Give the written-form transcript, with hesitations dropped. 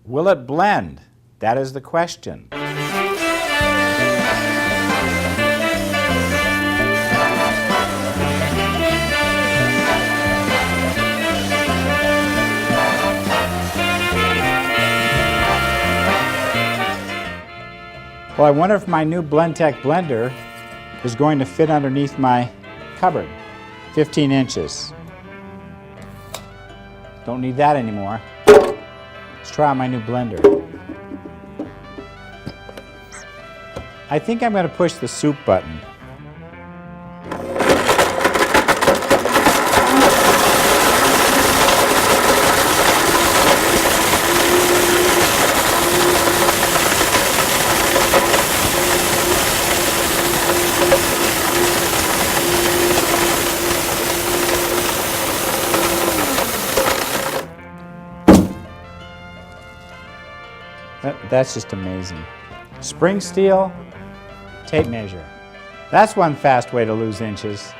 Will it blend? That is the question. Well, I wonder if my new Blendtec blender is going to fit underneath my cupboard. 15 inches. Don't need that anymore. Let's try out my new blender. I think I'm going to push the soup button. That's just amazing. Spring steel, tape measure. That's one fast way to lose inches.